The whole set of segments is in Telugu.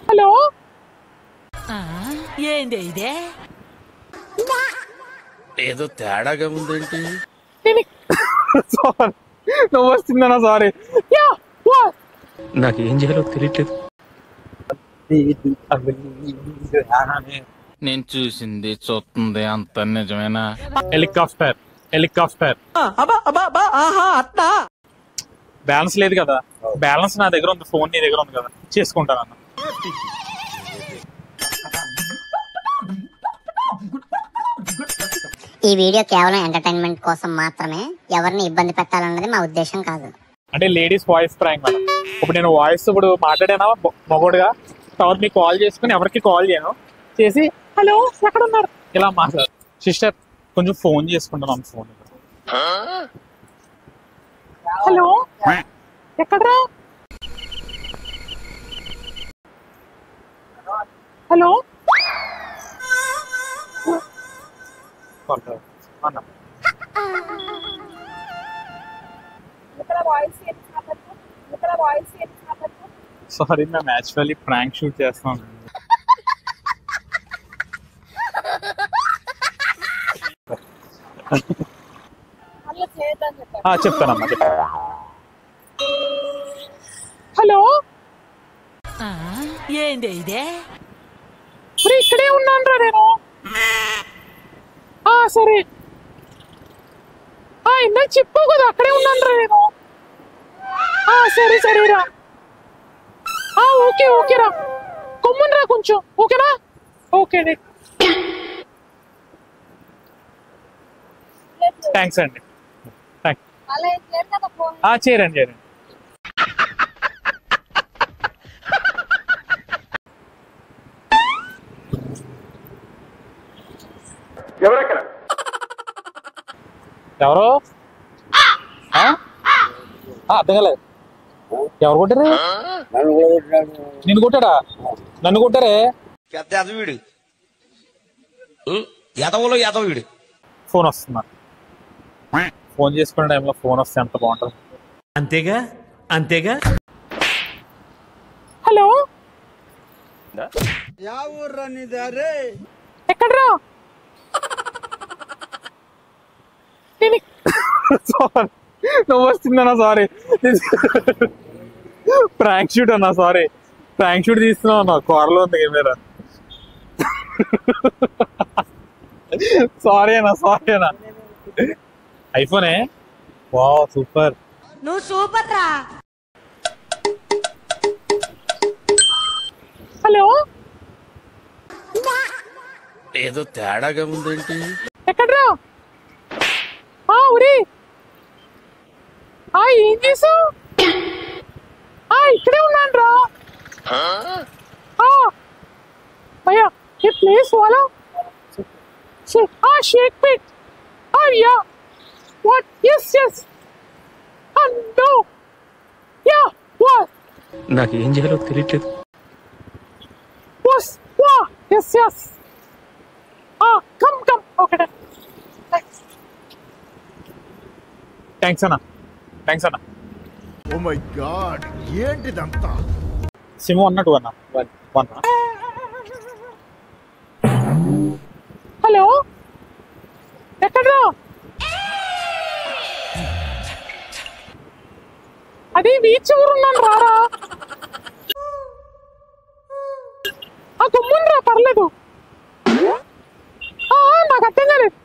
హలో ఏంది ఇదే? ఏదో తేడాగా ఉందేంటి? సారీ, నువ్వు వస్తుందన్నా. సారీ. నాకు ఏం చేయాలో తెలియట్లేదు. నేను చూసింది చూస్తుంది అంత నిజమేనా? హెలికాప్టర్ బ్యాలెన్స్ లేదు కదా. బ్యాలెన్స్ నా దగ్గర ఉంది, ఫోన్ నీ దగ్గర ఉంది కదా, చేసుకుంటాను అన్న. ఈ వీడియో కేవలం ఎంటర్టైన్మెంట్ కోసం మాత్రమే, ఎవరిని ఇబ్బంది పెట్టాలన్నది మా ఉద్దేశం కాదు. అంటే లేడీస్ వాయిస్ ప్రాంక్ మేడం. ఇప్పుడు నేను వాయిస్ ఇప్పుడు మాట్లాడానా మగోడుగా, తర్వాత మీకు కాల్ చేసుకుని ఎవరికి కాల్ చేయను, చేసి హలో ఎక్కడ ఉన్నారు ఇలా మాట్లాడు. సిస్టర్ కొంచెం ఫోన్ చేసుకుంటున్నాను. ఫోన్ హలో ఎక్కడరా? హలో అన్న సారీ మేము యాక్చువల్లీ ప్రాంక్ షూట్ చేస్తాం. చెప్తానమ్మా చెప్తాను. హలో ఏంది ఇదే? ఇక్కడే ఉన్నాను రా నేను. సరే ఇందాక చెప్పావు కదా, అక్కడే ఉన్నాను రా నేను. సరే సరేరా. ఓకేరా, కొమ్మని రా కొంచెం. ఓకేనా? ఓకే థ్యాంక్స్ అండి. చేరండి. ఎవరు అర్థం కాలేదు. ఎవరు కొట్టారు? నిన్ను కొట్టాడా? నన్ను కొట్టారే. పెద్ద ఎదవీడు, ఎదవలో ఎదవీడు. ఫోన్ వస్తున్నా. ఫోన్ చేసుకునే టైంలో ఫోన్ వస్తే ఎంత బాగుంటుంది. అంతేగా. హలో ఎక్కడ్రా? సారీ, నువ్వు వస్తుందన్నా. సారీ, ప్రాంక్ షూట్ అన్నా. సారీ, ప్రాంక్ షూట్ తీస్తున్నావు అన్నా. కార్లో ఉంది కెమెరా. సారీ అన్నా. ఐఫోనే. Wow super. నువ్వు సూపర్ రా. హలో ఏదో తేడాగా ఉందేంటి? ఎక్కడ్రా? ఉరి ఏం చేసావు? ఇక్కడే ఉన్నాను రా. భయ్యా ये प्लेस वाला शेक पिट. Yeah, what? Yes no, yeah, what? నాకు ఏం చేయాలో తెలియట్లేదు. Boss, yes. Come, okay then. Thanks అన్న. ఓ మై గాడ్, ఏంటిదంతా? సిమ్ అన్నట్టు అన్న. హలో ఎక్కడ్రా? అది బీచ్ ఊరున్నాను రారా. గమ్మున రా, పర్లేదు. నాకు అర్థం కాలేదు.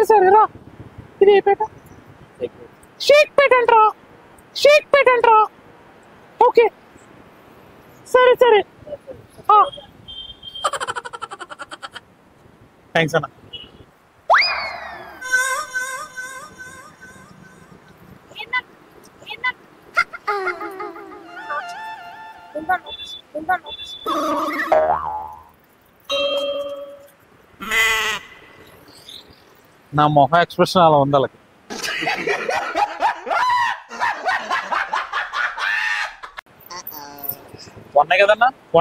సరే రా. ఇది ఏ పేట? షేక్ పేట అంటరా. ఓకే సరే థ్యాంక్స్ అన్న. నా మొహం ఎక్స్ప్రెషన్ అలా ఉంది వాళ్ళకి.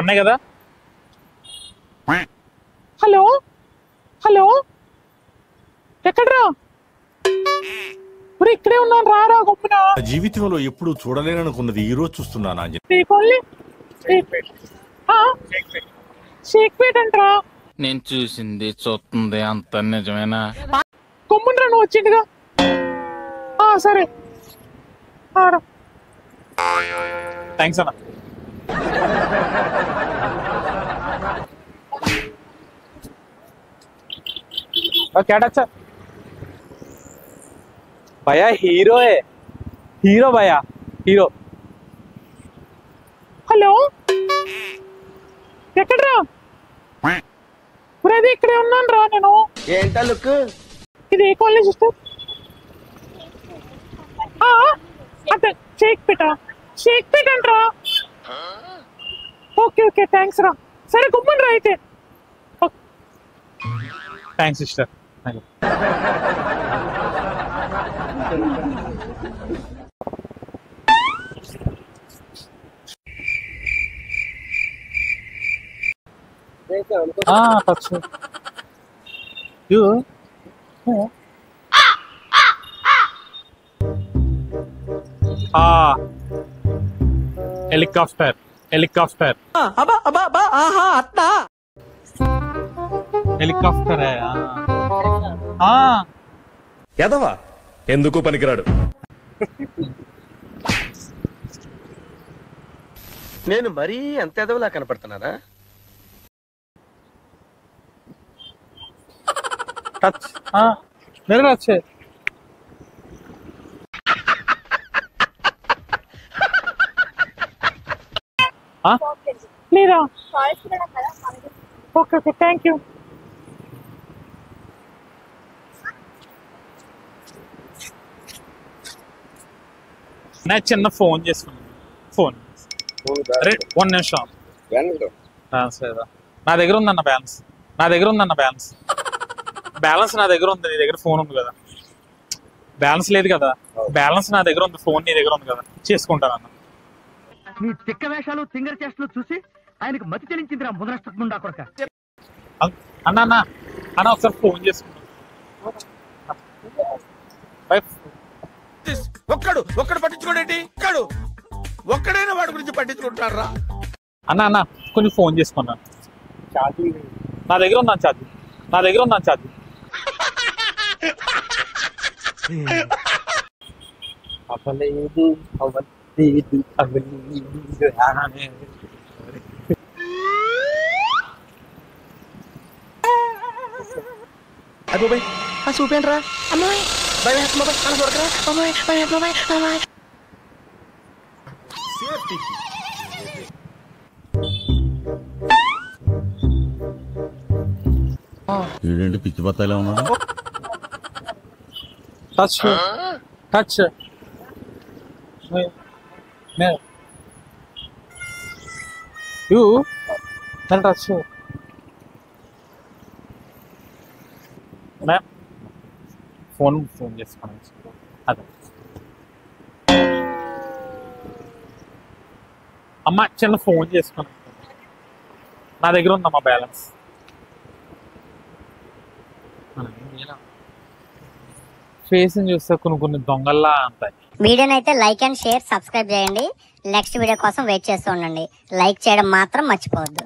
ఉన్నాయి కదా. హలో హలో ఎక్కడ్రా? ఇప్పుడు ఇక్కడే ఉన్నాను, రారా గొప్పన. జీవితంలో ఎప్పుడు చూడలేననుకున్నది ఈ రోజు చూస్తున్నాను షేక్ పేట్ అంటరా? నేను చూసింది చూస్తుంది అంత నిజమేనా? కొమ్మునరా నువ్వు వచ్చిందిగా. సరే థ్యాంక్స్ అన్న. क्या अच्छा भैया हीरो है, हीरो भैया हीरो. హలో ఎక్కడ్రా? ఇప్పుడు ఇక్కడే ఉన్నాను రా నేను. ఏంటా లుక్? ఇది ఏ కాలేజ్ సిస్టర్? అదే షేక్ పేట్ అంటరా? ఓకే ఓకే థ్యాంక్స్ రా. సరే గుమ్మని రా అయితే. Thanks sister. Touch you helicopter helicopter helicopter ఎదవా ఎందుకు పనికిరాడు. నేను మరీ అంత ఎదవలా కనపడుతున్నానా? టచ్ मेरे अच्छे లేదా? Okay okay thank you. నేను చిన్న ఫోన్ చేసుకున్నాను. ఫోన్ అరే 1 నిమిషం. నా దగ్గర ఉందన్న బ్యాలెన్స్. నా దగ్గర ఉందన్న బ్యాలెన్స్. బ్యాలెన్స్ నా దగ్గర ఉంది. నీ దగ్గర ఫోన్ ఉంది కదా? బ్యాలెన్స్ లేదు కదా? బ్యాలెన్స్ నా దగ్గర ఉంది, ఫోన్ నీ దగ్గర ఉంది కదా? చేసుకుంటాను అన్న. నీ తిక్క వేషాలు తింగర చేష్టలు చూసి ఆయనకు మతి చెల్లించిందిరా ముద్రష్టకుండా కొరక. అన్న అన్న అన్న ఒకసారి ఫోన్ చేసుకున్నాను. ఒక్కడు పట్టించుకోండి. ఒక్కడైనా వాడి గురించి పట్టించుకుంటారా? అన్న అన్న కొంచెం ఫోన్ చేసుకున్నాను. నా దగ్గర ఉన్నాను ఛార్జింగ్. నా దగ్గర ఉన్నాను ఛార్జింగ్. అవలేదు అవలేదు అవలేదు. అబ్బాయి ఆ చూపేంట్రా అమ్మాయి భయం వేస్తుంది బాబాయ్. చూడకరా అమ్మాయి భయం వేస్తుంది బాబాయ్. వీడేంటి పిచ్చి బత్తాయిలా ఉన్నాడు? Touch touch you touch ma'am. Phone చేసుకోండి. అదే అమ్మ చిన్న ఫోన్ చేసుకున్నాను. నా దగ్గర ఉందమ్మా బ్యాలెన్స్. ఫేస్ చూస్తే కొన్ని దొంగల్లా అంటాయి. వీడియోనైతే లైక్ అండ్ షేర్ సబ్స్క్రైబ్ చేయండి. నెక్స్ట్ వీడియో కోసం వెయిట్ చేస్తూ ఉండండి. లైక్ చేయడం మాత్రం మర్చిపోవద్దు.